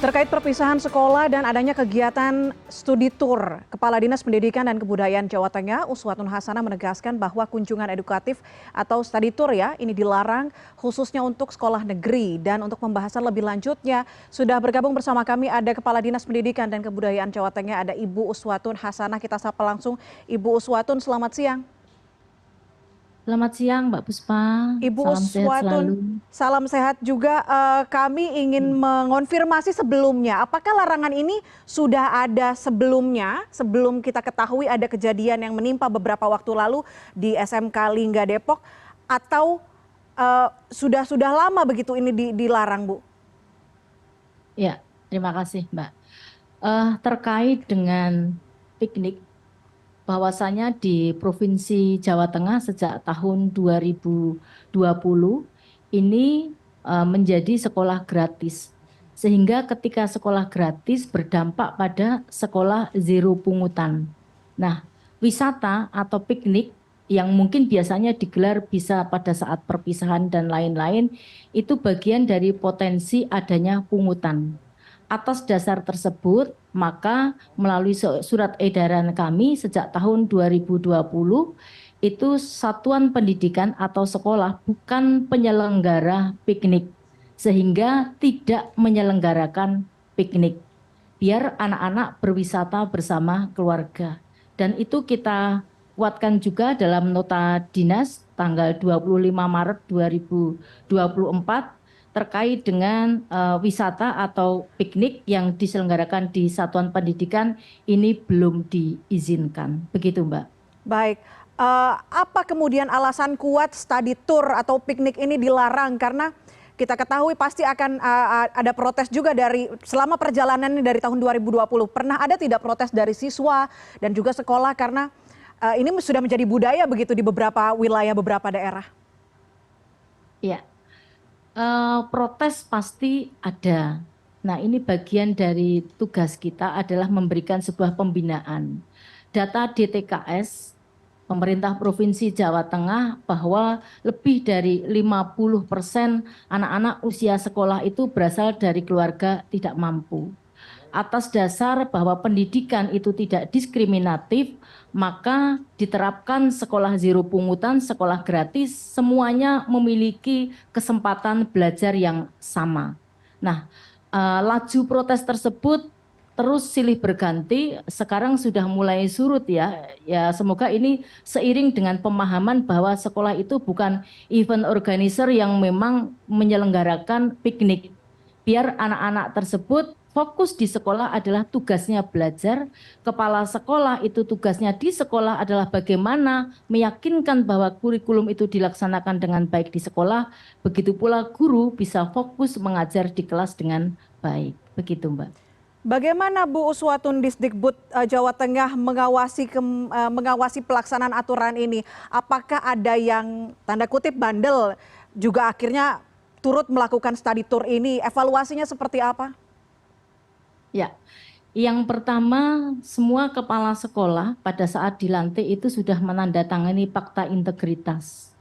Terkait perpisahan sekolah dan adanya kegiatan studi tour, Kepala Dinas Pendidikan dan Kebudayaan Jawa Tengah, Uswatun Hasanah menegaskan bahwa kunjungan edukatif atau study tour ini dilarang khususnya untuk sekolah negeri. Dan untuk pembahasan lebih lanjutnya, sudah bergabung bersama kami ada Kepala Dinas Pendidikan dan Kebudayaan Jawa Tengah, ada Ibu Uswatun Hasanah. Kita sapa langsung. Ibu Uswatun, selamat siang. Selamat siang Mbak Puspa, Ibu salam sehat Uswatun, selalu. salam sehat juga. Kami ingin mengonfirmasi sebelumnya, apakah larangan ini sudah ada sebelumnya, sebelum kita ketahui ada kejadian yang menimpa beberapa waktu lalu di SMK Lingga Depok, atau sudah lama begitu ini dilarang, Bu? Ya, terima kasih Mbak. Terkait dengan piknik, bahwasanya di Provinsi Jawa Tengah sejak tahun 2020 ini menjadi sekolah gratis. Sehingga ketika sekolah gratis berdampak pada sekolah zero pungutan. Nah, wisata atau piknik yang mungkin biasanya digelar bisa pada saat perpisahan dan lain-lain, itu bagian dari potensi adanya pungutan. Atas dasar tersebut, maka melalui surat edaran kami sejak tahun 2020, itu satuan pendidikan atau sekolah bukan penyelenggara piknik, sehingga tidak menyelenggarakan piknik. Biar anak-anak berwisata bersama keluarga. Dan itu kita kuatkan juga dalam nota dinas tanggal 25 Maret 2024 terkait dengan wisata atau piknik yang diselenggarakan di satuan pendidikan ini belum diizinkan. Begitu Mbak. Baik, apa kemudian alasan kuat study tour atau piknik ini dilarang? Karena kita ketahui pasti akan ada protes juga dari selama perjalanan ini dari tahun 2020. Pernah ada tidak protes dari siswa dan juga sekolah karena ini sudah menjadi budaya begitu di beberapa wilayah, beberapa daerah? Ya, protes pasti ada. Nah, ini bagian dari tugas kita adalah memberikan sebuah pembinaan. Data DTKS Pemerintah Provinsi Jawa Tengah bahwa lebih dari 50% anak-anak usia sekolah itu berasal dari keluarga tidak mampu. Atas dasar bahwa pendidikan itu tidak diskriminatif, maka diterapkan sekolah zero pungutan, sekolah gratis, semuanya memiliki kesempatan belajar yang sama. Nah, laju protes tersebut terus silih berganti, sekarang sudah mulai surut ya. Ya, semoga ini seiring dengan pemahaman bahwa sekolah itu bukan event organizer yang memang menyelenggarakan piknik. Biar anak-anak tersebut fokus di sekolah adalah tugasnya belajar, kepala sekolah itu tugasnya di sekolah adalah bagaimana meyakinkan bahwa kurikulum itu dilaksanakan dengan baik di sekolah, begitu pula guru bisa fokus mengajar di kelas dengan baik. Begitu Mbak. Bagaimana Bu Uswatun Disdikbud Jawa Tengah mengawasi pelaksanaan aturan ini? Apakah ada yang tanda kutip bandel juga akhirnya turut melakukan study tour ini? Evaluasinya seperti apa? Ya, yang pertama semua kepala sekolah pada saat dilantik itu sudah menandatangani fakta integritas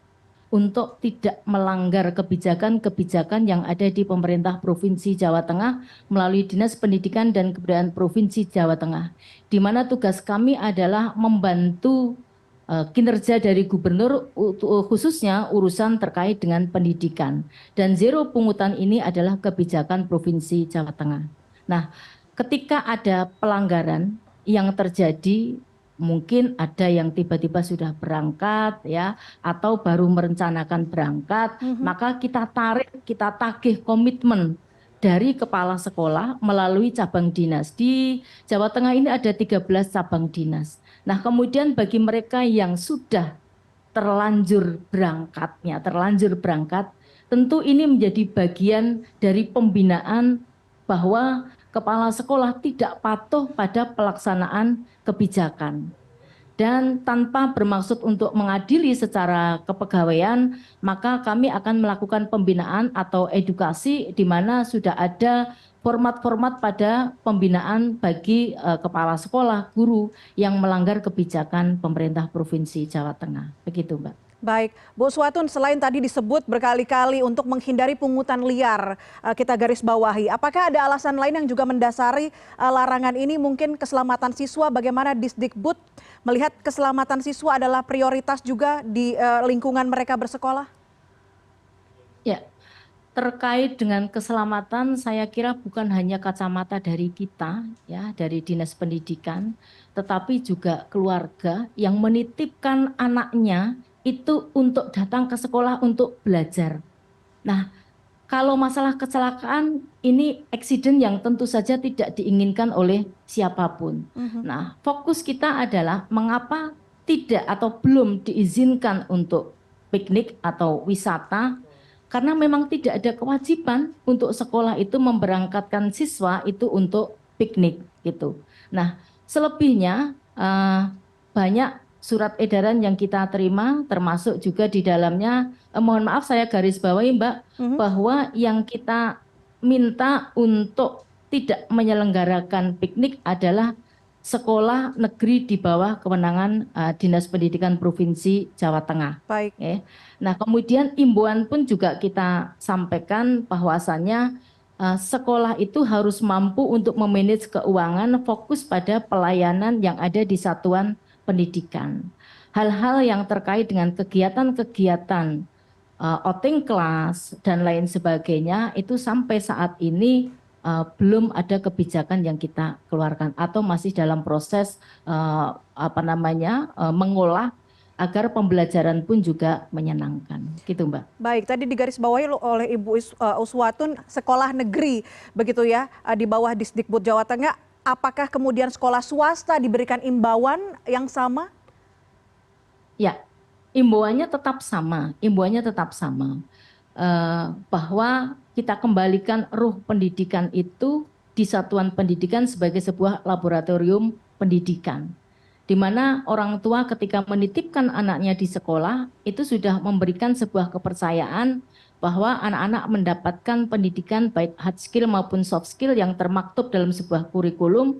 untuk tidak melanggar kebijakan-kebijakan yang ada di pemerintah Provinsi Jawa Tengah melalui Dinas Pendidikan dan Kebudayaan Provinsi Jawa Tengah, di mana tugas kami adalah membantu kinerja dari gubernur khususnya urusan terkait dengan pendidikan. Dan zero pungutan ini adalah kebijakan Provinsi Jawa Tengah. Nah, ketika ada pelanggaran yang terjadi, mungkin ada yang tiba-tiba sudah berangkat ya atau baru merencanakan berangkat, maka kita tagih komitmen dari kepala sekolah melalui cabang dinas. Di Jawa Tengah ini ada 13 cabang dinas. Nah, kemudian bagi mereka yang sudah terlanjur berangkat, tentu ini menjadi bagian dari pembinaan bahwa kepala sekolah tidak patuh pada pelaksanaan kebijakan. Dan tanpa bermaksud untuk mengadili secara kepegawaian, maka kami akan melakukan pembinaan atau edukasi di mana sudah ada format-format pada pembinaan bagi kepala sekolah, guru yang melanggar kebijakan pemerintah Provinsi Jawa Tengah. Begitu, Mbak. Baik, Bu Uswatun, selain tadi disebut berkali-kali untuk menghindari pungutan liar, kita garis bawahi. Apakah ada alasan lain yang juga mendasari larangan ini? Mungkin keselamatan siswa, bagaimana Disdikbud melihat keselamatan siswa adalah prioritas juga di lingkungan mereka bersekolah? Ya, terkait dengan keselamatan, saya kira bukan hanya kacamata dari kita, ya, dari Dinas Pendidikan, tetapi juga keluarga yang menitipkan anaknya itu untuk datang ke sekolah untuk belajar. Nah, kalau masalah kecelakaan, ini eksiden yang tentu saja tidak diinginkan oleh siapapun. Mhm. Nah, fokus kita adalah mengapa tidak atau belum diizinkan untuk piknik atau wisata, karena memang tidak ada kewajiban untuk sekolah itu memberangkatkan siswa itu untuk piknik gitu. Nah, selebihnya banyak surat edaran yang kita terima, termasuk juga di dalamnya, mohon maaf saya garis bawahi Mbak, Mhm. bahwa yang kita minta untuk tidak menyelenggarakan piknik adalah sekolah negeri di bawah kewenangan Dinas Pendidikan Provinsi Jawa Tengah. Baik. Nah, kemudian imbauan pun juga kita sampaikan bahwasannya sekolah itu harus mampu untuk memanage keuangan, fokus pada pelayanan yang ada di satuan pendidikan. Hal-hal yang terkait dengan kegiatan-kegiatan outing kelas dan lain sebagainya itu sampai saat ini belum ada kebijakan yang kita keluarkan atau masih dalam proses mengolah agar pembelajaran pun juga menyenangkan, gitu Mbak. Baik, tadi digarisbawahi oleh Ibu Uswatun, sekolah negeri begitu ya, di bawah Disdikbud Jawa Tengah. Apakah kemudian sekolah swasta diberikan imbauan yang sama? Ya, imbauannya tetap sama, bahwa kita kembalikan ruh pendidikan itu di satuan pendidikan sebagai sebuah laboratorium pendidikan, di mana orang tua ketika menitipkan anaknya di sekolah itu sudah memberikan sebuah kepercayaan bahwa anak-anak mendapatkan pendidikan baik hard skill maupun soft skill yang termaktub dalam sebuah kurikulum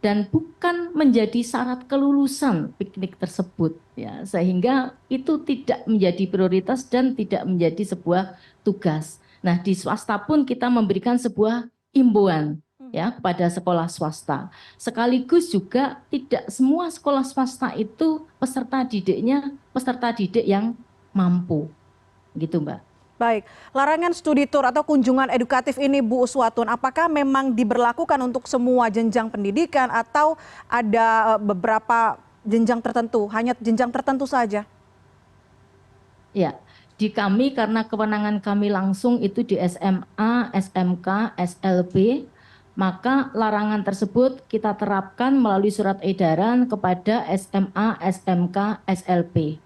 dan bukan menjadi syarat kelulusan piknik tersebut, ya, sehingga itu tidak menjadi prioritas dan tidak menjadi sebuah tugas. Nah, di swasta pun kita memberikan sebuah imbauan ya kepada sekolah swasta. Sekaligus juga tidak semua sekolah swasta itu peserta didik yang mampu, gitu Mbak. Baik, larangan studi tour atau kunjungan edukatif ini Bu Uswatun, apakah memang diberlakukan untuk semua jenjang pendidikan atau ada beberapa jenjang tertentu, hanya jenjang tertentu saja? Ya, di kami karena kewenangan kami langsung itu di SMA, SMK, SLB, maka larangan tersebut kita terapkan melalui surat edaran kepada SMA, SMK, SLB.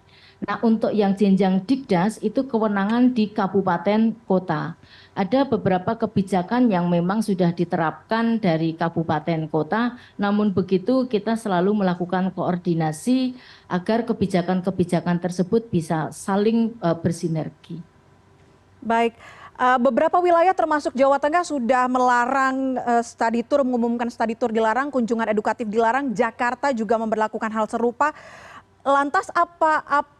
Nah, untuk yang jenjang Dikdas itu kewenangan di kabupaten kota. Ada beberapa kebijakan yang memang sudah diterapkan dari kabupaten kota, namun begitu kita selalu melakukan koordinasi agar kebijakan-kebijakan tersebut bisa saling bersinergi. Baik, beberapa wilayah termasuk Jawa Tengah sudah melarang study tour, mengumumkan study tour dilarang, kunjungan edukatif dilarang. Jakarta juga memberlakukan hal serupa. Lantas apa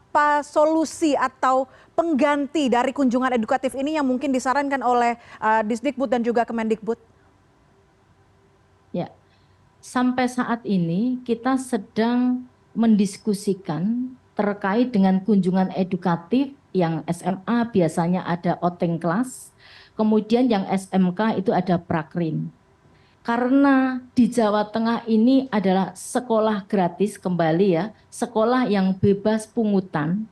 solusi atau pengganti dari kunjungan edukatif ini yang mungkin disarankan oleh Disdikbud dan juga Kemendikbud? Ya, sampai saat ini kita sedang mendiskusikan terkait dengan kunjungan edukatif yang SMA biasanya ada outing kelas, kemudian yang SMK itu ada prakrin. Karena di Jawa Tengah ini adalah sekolah gratis kembali ya, sekolah yang bebas pungutan,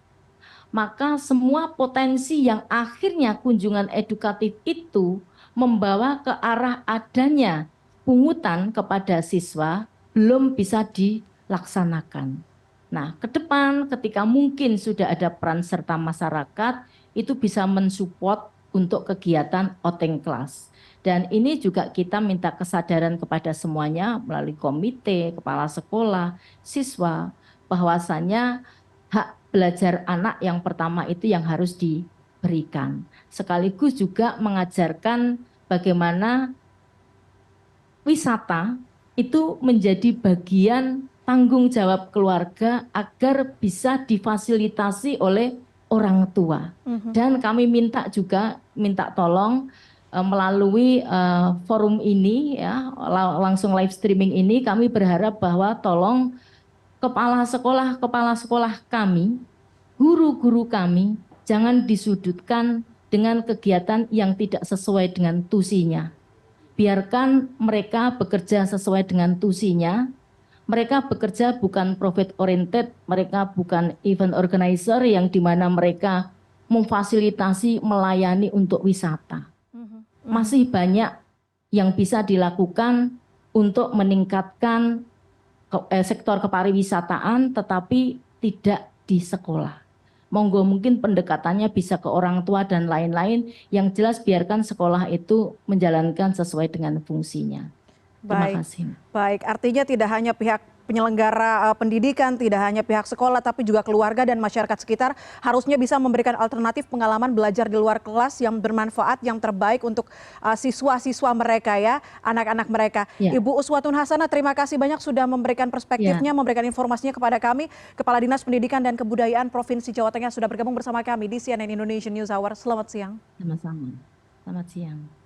maka semua potensi yang akhirnya kunjungan edukatif itu membawa ke arah adanya pungutan kepada siswa belum bisa dilaksanakan. Nah, ke depan ketika mungkin sudah ada peran serta masyarakat, itu bisa mensupport untuk kegiatan outing class. Dan ini juga kita minta kesadaran kepada semuanya melalui komite, kepala sekolah, siswa, bahwasannya hak belajar anak yang pertama itu yang harus diberikan. Sekaligus juga mengajarkan bagaimana wisata itu menjadi bagian tanggung jawab keluarga agar bisa difasilitasi oleh orang tua. Dan kami minta tolong melalui forum ini ya, langsung live streaming ini, kami berharap bahwa tolong kepala sekolah kami, guru-guru kami jangan disudutkan dengan kegiatan yang tidak sesuai dengan tusinya. Biarkan mereka bekerja sesuai dengan tusinya. Mereka bekerja bukan profit oriented, mereka bukan event organizer yang dimana mereka memfasilitasi, melayani untuk wisata. Masih banyak yang bisa dilakukan untuk meningkatkan sektor kepariwisataan, tetapi tidak di sekolah. Monggo mungkin pendekatannya bisa ke orang tua dan lain-lain, yang jelas biarkan sekolah itu menjalankan sesuai dengan fungsinya. Terima kasih. Baik, artinya tidak hanya pihak penyelenggara pendidikan, tidak hanya pihak sekolah, tapi juga keluarga dan masyarakat sekitar harusnya bisa memberikan alternatif pengalaman belajar di luar kelas yang bermanfaat, yang terbaik untuk siswa-siswa mereka ya, anak-anak mereka. Ya. Ibu Uswatun Hasanah, terima kasih banyak sudah memberikan perspektifnya, memberikan informasinya kepada kami. Kepala Dinas Pendidikan dan Kebudayaan Provinsi Jawa Tengah sudah bergabung bersama kami di CNN Indonesian News Hour. Selamat siang. Sama-sama. Selamat siang.